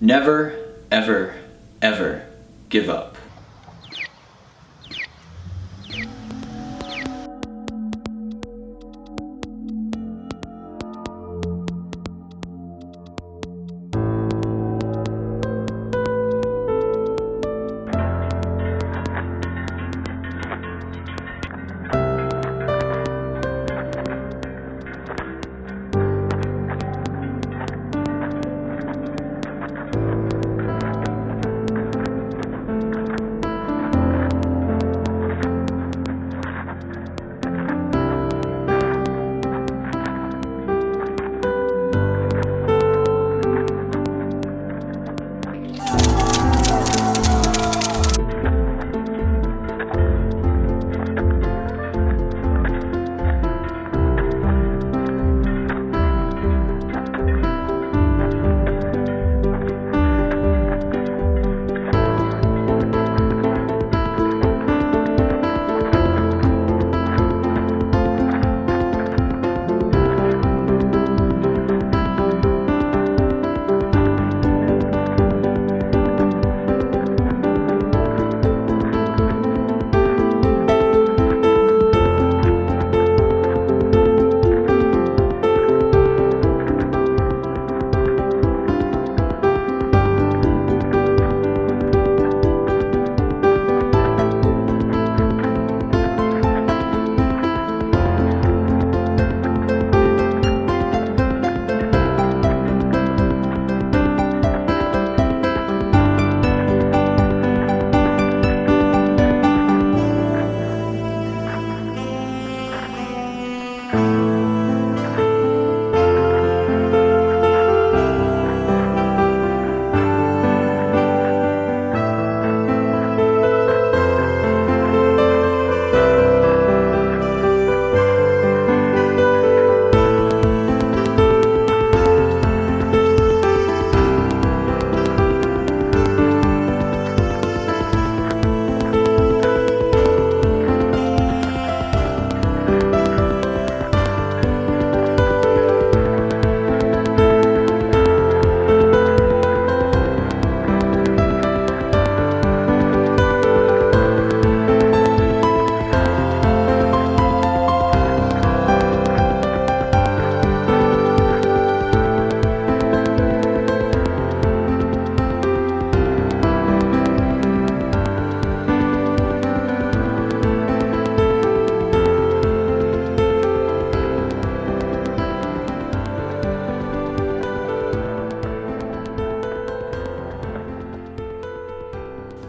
Never, ever, ever give up.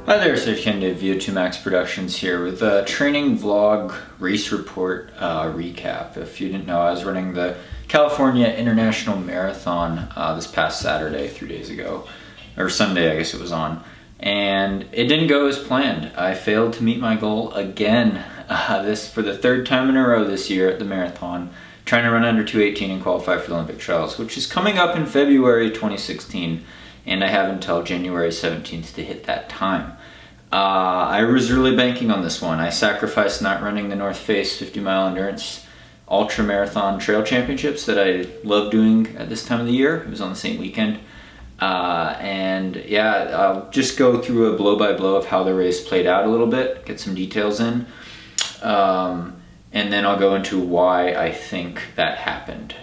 Hi there, it's Canaday, VO2 Max Productions here with a training vlog race report recap. If you didn't know, I was running the California International Marathon this past Saturday, 3 days ago, or Sunday I guess it was on, and it didn't go as planned. I failed to meet my goal again, this for the third time in a row this year at the marathon, trying to run under 2:18 and qualify for the Olympic trials, which is coming up in February 2016. And I have until January 17th to hit that time. I was really banking on this one. I sacrificed not running the North Face 50-mile endurance ultra marathon trail championships that I love doing at this time of the year. It was on the same weekend. And yeah, I'll just go through a blow-by-blow of how the race played out a little bit, get some details in, and then I'll go into why I think that happened.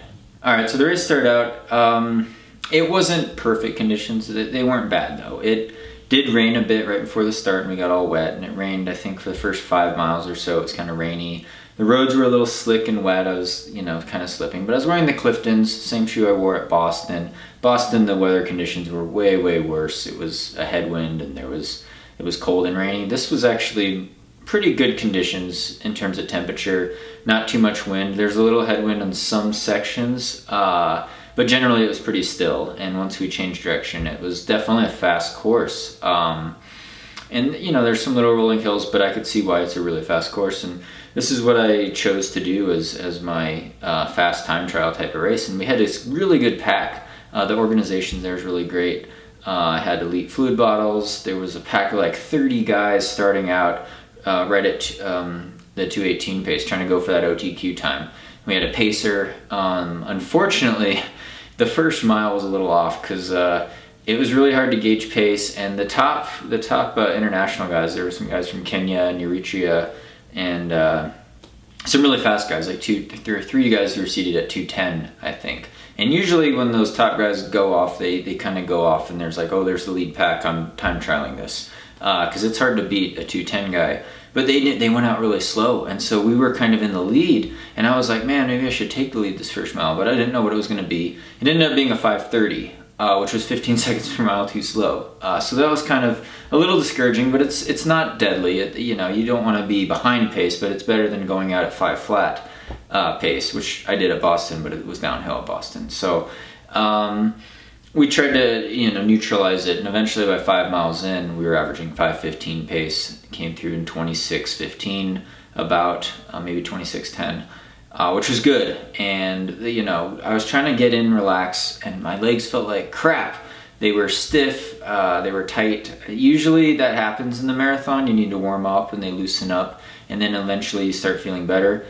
All right, so the race started out, it wasn't perfect conditions. They weren't bad though. It did rain a bit right before the start and we got all wet, and it rained I think for the first 5 miles or so. It was kind of rainy. The roads were a little slick and wet. I was, kind of slipping, but I was wearing the Cliftons, same shoe I wore at Boston. Boston, the weather conditions were way, way worse. It was a headwind and it was cold and rainy. This was actually pretty good conditions in terms of temperature, not too much wind. There's a little headwind on some sections, but generally it was pretty still, and once we changed direction, it was definitely a fast course. And there's some little rolling hills, but I could see why it's a really fast course, and this is what I chose to do as my fast time trial type of race. And we had this really good pack. The organization there is really great. I had elite fluid bottles. There was a pack of like 30 guys starting out right at the 2:18 pace, trying to go for that OTQ time. We had a pacer. Unfortunately, the first mile was a little off because it was really hard to gauge pace. And the top international guys, there were some guys from Kenya and Eritrea, and some really fast guys, like there were 3 guys who were seated at 2:10, I think. And usually when those top guys go off, they kind of go off, and there's like, oh, there's the lead pack, I'm time trialing this. Because it's hard to beat a 2:10 guy. But they went out really slow, and so we were kind of in the lead, and I was like, man, maybe I should take the lead this first mile, but I didn't know what it was going to be. It ended up being a 5:30, which was 15 seconds per mile too slow. So that was kind of a little discouraging, but it's not deadly. You know, you don't want to be behind pace, but it's better than going out at 5 flat pace, which I did at Boston, but it was downhill at Boston. So we tried to, you know, neutralize it, and eventually by 5 miles in, we were averaging 5:15 pace. It came through in 26:15, about maybe 26:10, which was good. And you know, I was trying to get in, relax, and my legs felt like crap. They were stiff, they were tight. Usually that happens in the marathon. You need to warm up and they loosen up, and then eventually you start feeling better.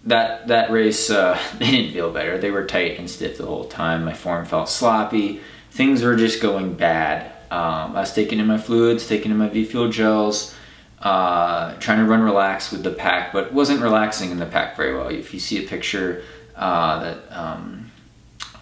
That race, they didn't feel better. They were tight and stiff the whole time. My form felt sloppy. Things were just going bad. I was taking in my fluids, taking in my V-Fuel gels, trying to run relaxed with the pack, but wasn't relaxing in the pack very well. If you see a picture that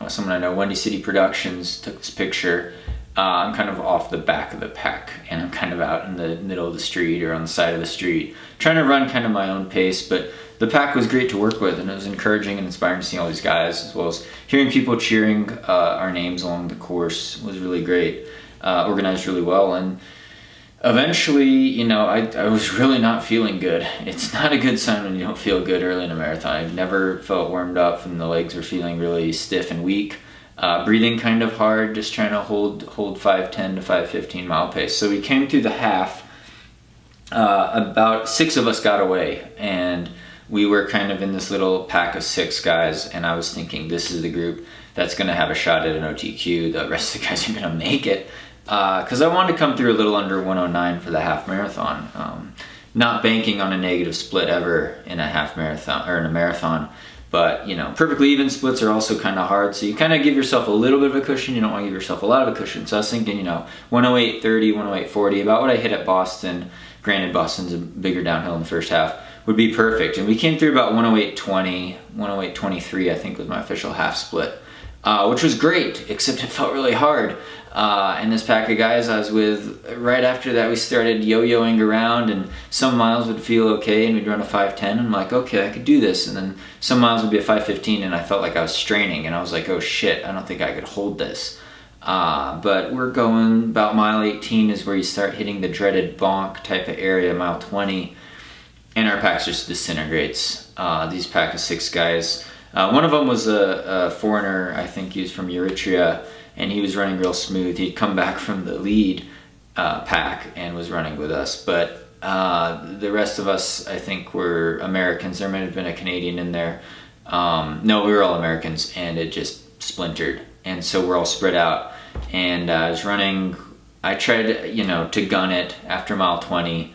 someone I know, Wendy City Productions, took this picture, I'm kind of off the back of the pack, and I'm kind of out in the middle of the street or on the side of the street, trying to run kind of my own pace. But the pack was great to work with, and it was encouraging and inspiring to see all these guys, as well as hearing people cheering our names along the course was really great. Organized really well, and eventually, you know, I was really not feeling good. It's not a good sign when you don't feel good early in a marathon. I've never felt warmed up, and the legs were feeling really stiff and weak. Breathing kind of hard, just trying to hold 5:10 to 5:15 mile pace. So we came through the half. About 6 of us got away, and we were kind of in this little pack of 6 guys, and I was thinking, this is the group that's going to have a shot at an OTQ. The rest of the guys are going to make it. Because I wanted to come through a little under 109 for the half marathon. Not banking on a negative split ever in a half marathon, or in a marathon. But, you know, perfectly even splits are also kind of hard, so you kind of give yourself a little bit of a cushion. You don't want to give yourself a lot of a cushion. So I was thinking, you know, 108.30, 108.40, about what I hit at Boston. Granted, Boston's a bigger downhill in the first half, would be perfect. And we came through about 108.20, 108.23, I think was my official half split, which was great, except it felt really hard. And this pack of guys I was with, right after that we started yo-yoing around, and some miles would feel okay and we'd run a 5:10. I'm like, okay, I could do this. And then some miles would be a 5:15 and I felt like I was straining, and I was like, oh shit, I don't think I could hold this. But we're going about mile 18 is where you start hitting the dreaded bonk type of area, mile 20, and our pack just disintegrates. These pack of 6 guys. One of them was a foreigner, I think he was from Eritrea, and he was running real smooth. He'd come back from the lead pack and was running with us. But the rest of us, I think, were Americans. There might have been a Canadian in there. No, we were all Americans, and it just splintered. And so we're all spread out. And I was running, I tried, you know, to gun it after mile 20.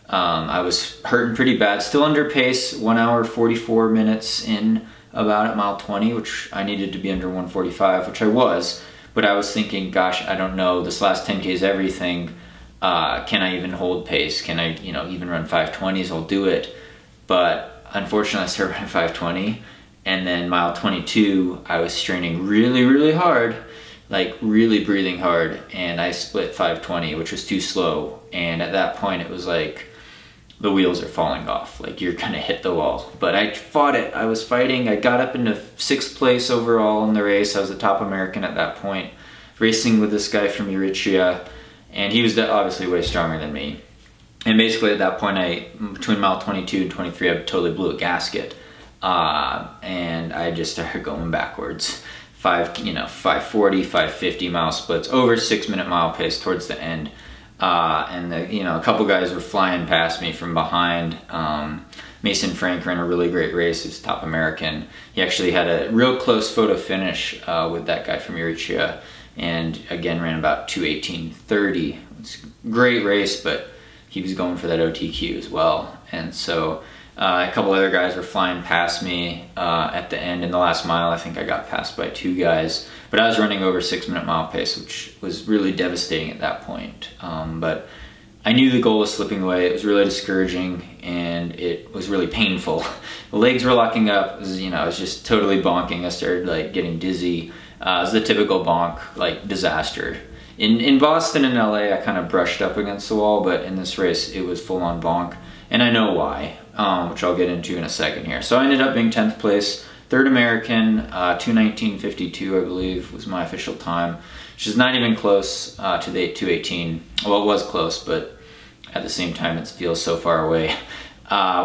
I was hurting pretty bad, still under pace, 1 hour 44 minutes in about at mile 20, which I needed to be under 145, which I was. But I was thinking, gosh, I don't know, this last 10K is everything. Can I even hold pace? Can I, you know, even run 520s? I'll do it. But unfortunately, I started running 520. And then mile 22, I was straining really, really hard, like really breathing hard. And I split 520, which was too slow. And at that point, it was like, the wheels are falling off. Like, you're gonna hit the wall. But I fought it. I was fighting. I got up into 6th place overall in the race. I was the top American at that point, racing with this guy from Eritrea, and he was obviously way stronger than me. And basically at that point, between mile 22 and 23, I totally blew a gasket. And I just started going backwards. 540, 550 mile splits, over 6-minute mile pace towards the end. And a couple guys were flying past me from behind. Mason Frank ran a really great race. He's top American. He actually had a real close photo finish with that guy from Eritrea, and again ran about 2:18.30. It's a great race, but he was going for that OTQ as well. And so A couple other guys were flying past me at the end. In the last mile, I think I got passed by 2 guys, but I was running over 6-minute mile pace, which was really devastating at that point. But I knew the goal was slipping away. It was really discouraging, and it was really painful. The legs were locking up. It was, I was just totally bonking. I started like getting dizzy. It was the typical bonk, like disaster. In Boston and LA, I kind of brushed up against the wall, but in this race, it was full on bonk. And I know why, which I'll get into in a second here. So I ended up being 10th place, 3rd American, 2:19.52, I believe, was my official time, which is not even close to the 2:18. Well, it was close, but at the same time, it feels so far away,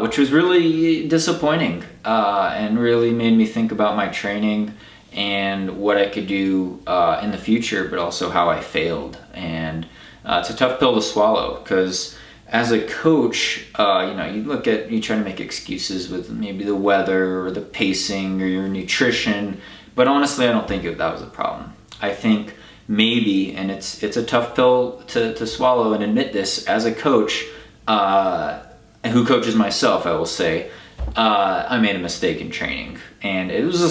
which was really disappointing and really made me think about my training and what I could do in the future, but also how I failed. And it's a tough pill to swallow, because as a coach, you try to make excuses with maybe the weather or the pacing or your nutrition, but honestly, I don't think that was a problem. I think maybe, and it's a tough pill to swallow and admit this as a coach who coaches myself, I will say, I made a mistake in training, and it was a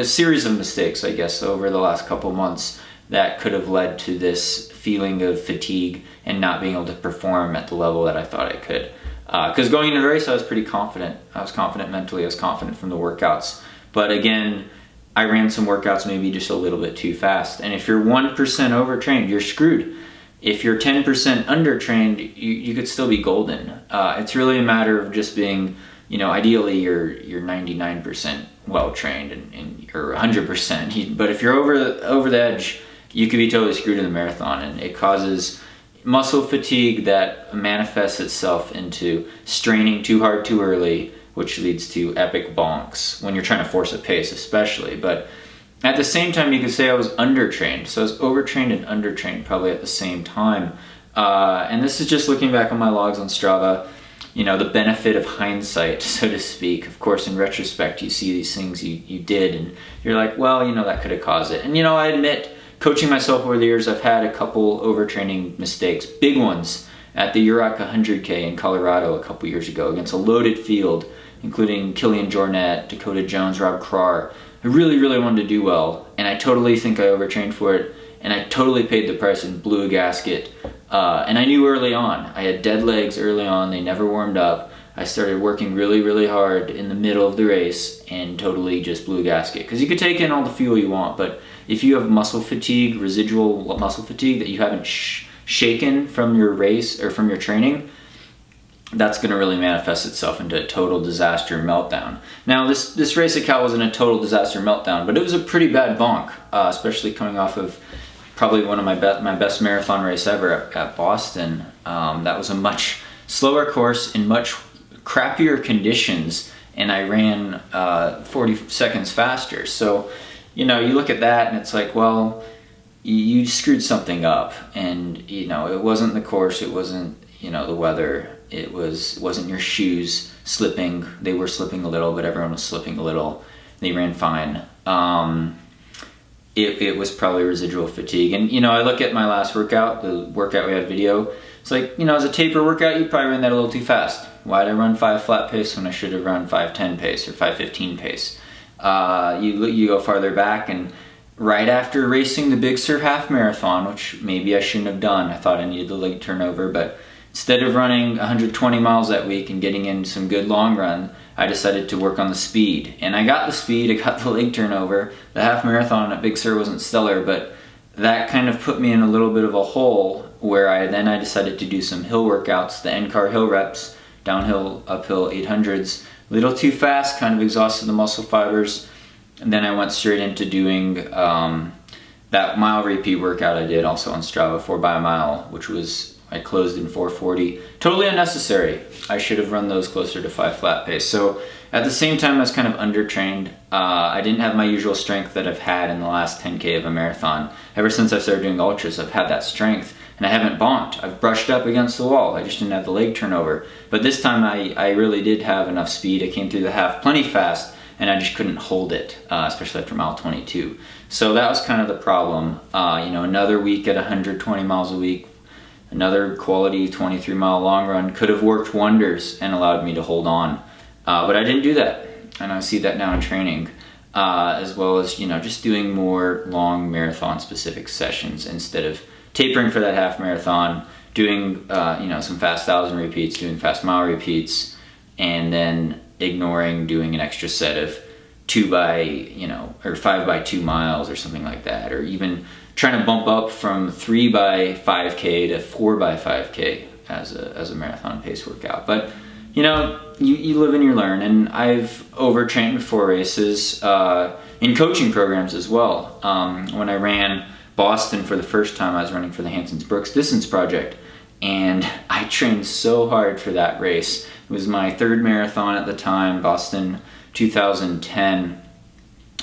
series of mistakes, I guess, over the last couple months that could have led to this feeling of fatigue and not being able to perform at the level that I thought I could. Because going into the race, I was pretty confident. I was confident mentally. I was confident from the workouts. But again, I ran some workouts maybe just a little bit too fast. And if you're 1% overtrained, you're screwed. If you're 10% undertrained, you could still be golden. It's really a matter of just being, ideally you're 99% well trained and or 100%. But if you're over the edge, you could be totally screwed in the marathon, and it causes muscle fatigue that manifests itself into straining too hard too early, which leads to epic bonks when you're trying to force a pace especially. But at the same time, you could say I was undertrained. So I was overtrained and undertrained probably at the same time. And this is just looking back on my logs on Strava, the benefit of hindsight, so to speak. Of course, in retrospect, you see these things you did, and you're like, well, that could have caused it. And I admit, coaching myself over the years, I've had a couple overtraining mistakes, big ones, at the Urac 100K in Colorado a couple years ago against a loaded field, including Killian Jornet, Dakota Jones, Rob Krar. I really, really wanted to do well, and I totally think I overtrained for it, and I totally paid the price and blew a gasket. And I knew early on. I had dead legs early on. They never warmed up. I started working really, really hard in the middle of the race and totally just blew a gasket. Because you could take in all the fuel you want, but if you have muscle fatigue, residual muscle fatigue that you haven't shaken from your race or from your training, that's going to really manifest itself into a total disaster meltdown. Now, this race at Cal wasn't a total disaster meltdown, but it was a pretty bad bonk, especially coming off of probably one of my best marathon race ever at Boston. That was a much slower course in much crappier conditions, and I ran 40 seconds faster. So, you look at that and it's like, well, you screwed something up, and it wasn't the course, it wasn't the weather. It wasn't your shoes slipping. They were slipping a little, but everyone was slipping a little. They ran fine. It was probably residual fatigue. And I look at my last workout, the workout we had video. It's like, as a taper workout, you probably ran that a little too fast. Why did I run 5 flat pace when I should have run 5:10 pace or 5:15 pace? You go farther back, and right after racing the Big Sur half marathon, which maybe I shouldn't have done, I thought I needed the leg turnover, but instead of running 120 miles that week and getting in some good long run, I decided to work on the speed. And I got the speed, I got the leg turnover. The half marathon at Big Sur wasn't stellar, but that kind of put me in a little bit of a hole where I decided to do some hill workouts, the NCAR hill reps, downhill, uphill 800s. A little too fast, kind of exhausted the muscle fibers. And then I went straight into doing that mile repeat workout I did also on Strava, 4 by a mile, which I closed in 4:40. Totally unnecessary. I should have run those closer to 5 flat pace. So at the same time, I was kind of undertrained. I didn't have my usual strength that I've had in the last 10K of a marathon. Ever since I started doing ultras, I've had that strength, and I haven't bonked. I've brushed up against the wall. I just didn't have the leg turnover. But this time I really did have enough speed. I came through the half plenty fast, and I just couldn't hold it, especially after mile 22. So that was kind of the problem. Another week at 120 miles a week, another quality 23-mile long run could have worked wonders and allowed me to hold on. But I didn't do that, and I see that now in training, as well as, just doing more long marathon specific sessions instead of tapering for that half marathon, doing some fast 1,000 repeats, doing fast mile repeats, and then ignoring doing an extra set of 2 by, or 5 by 2 miles or something like that, or even trying to bump up from 3 by 5K to 4 by 5K as a marathon pace workout. But you live and you learn, and I've overtrained before races in coaching programs as well. When I ran Boston for the first time, I was running for the Hanson's Brooks Distance Project, and I trained so hard for that race. It was my third marathon at the time, Boston 2010,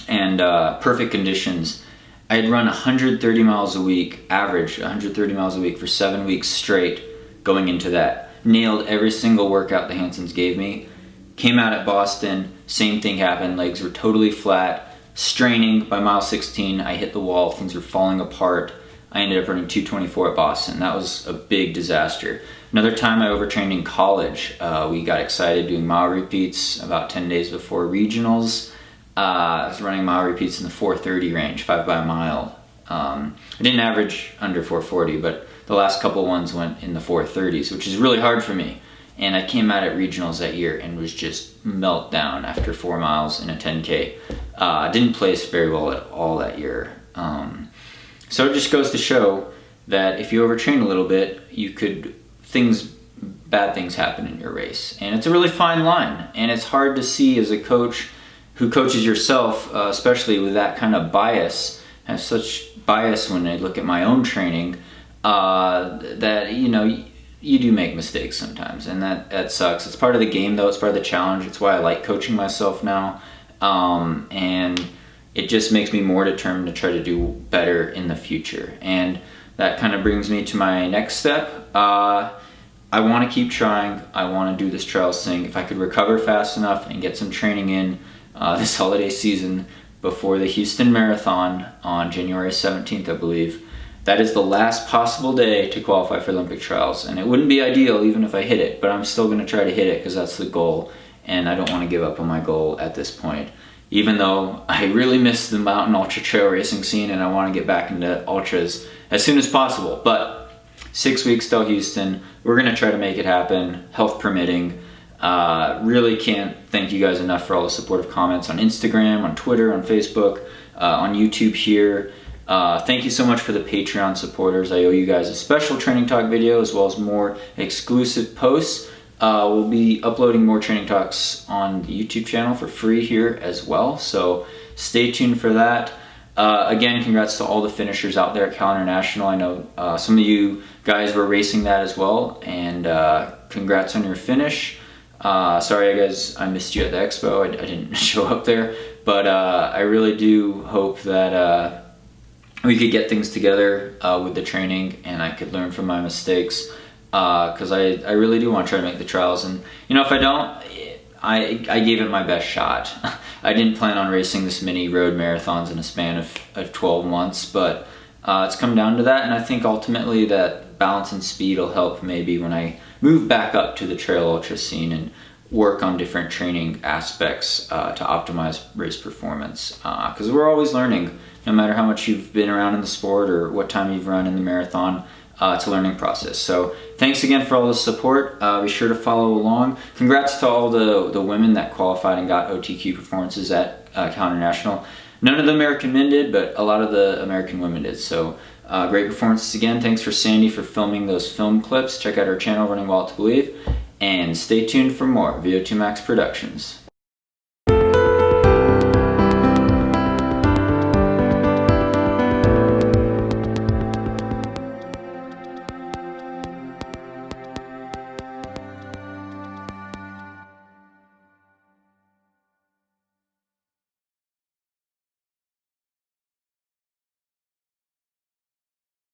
and perfect conditions. I had run 130 miles a week, average 130 miles a week for 7 weeks straight going into that. Nailed every single workout the Hansons gave me. Came out at Boston, same thing happened. Legs were totally flat, straining. By mile 16, I hit the wall, things were falling apart. I ended up running 2:24 at Boston. That was a big disaster. Another time I overtrained in college. We got excited doing mile repeats about 10 days before regionals. I was running mile repeats in the 4:30 range, 5 by a mile. I didn't average under 4:40, but the last couple ones went in the 4:30s, which is really hard for me. And I came out at regionals that year and was just meltdown after 4 miles in a 10K. Didn't place very well at all that year. So it just goes to show that if you overtrain a little bit, bad things happen in your race. And it's a really fine line, and it's hard to see as a coach who coaches yourself, especially with that kind of bias. I have such bias when I look at my own training, that you do make mistakes sometimes, and that sucks. It's part of the game, though. It's part of the challenge. It's why I like coaching myself now, and it just makes me more determined to try to do better in the future. And that kind of brings me to my next step. I want to keep trying. I want to do this trials thing. If I could recover fast enough and get some training in this holiday season before the Houston Marathon on January 17th, I believe, that is the last possible day to qualify for Olympic trials. And it wouldn't be ideal even if I hit it, but I'm still going to try to hit it because that's the goal. And I don't want to give up on my goal at this point, even though I really miss the mountain ultra trail racing scene and I want to get back into ultras as soon as possible. But 6 weeks till Houston, we're going to try to make it happen, health permitting. Really can't thank you guys enough for all the supportive comments on Instagram, on Twitter, on Facebook, on YouTube here. Thank you so much for the Patreon supporters. I owe you guys a special training talk video as well as more exclusive posts. We'll be uploading more training talks on the YouTube channel for free here as well, so stay tuned for that. Again, congrats to all the finishers out there at Cal International. I know some of you guys were racing that as well, and congrats on your finish. Sorry guys, I missed you at the expo. I didn't show up there, but I really do hope that we could get things together with the training and I could learn from my mistakes, because I really do want to try to make the trials. And if I don't, I gave it my best shot. I didn't plan on racing this many road marathons in a span of 12 months, but it's come down to that, and I think ultimately that balance and speed will help maybe when I move back up to the trail ultra scene and work on different training aspects to optimize race performance, because we're always learning, no matter how much you've been around in the sport or what time you've run in the marathon. It's a learning process. So thanks again for all the support. Be sure to follow along. Congrats to all the women that qualified and got OTQ performances at Cal International. None of the American men did, but a lot of the American women did. So great performances again. Thanks for Sandy for filming those film clips. Check out our channel, Running Wild to Believe, and stay tuned for more VO2 Max Productions.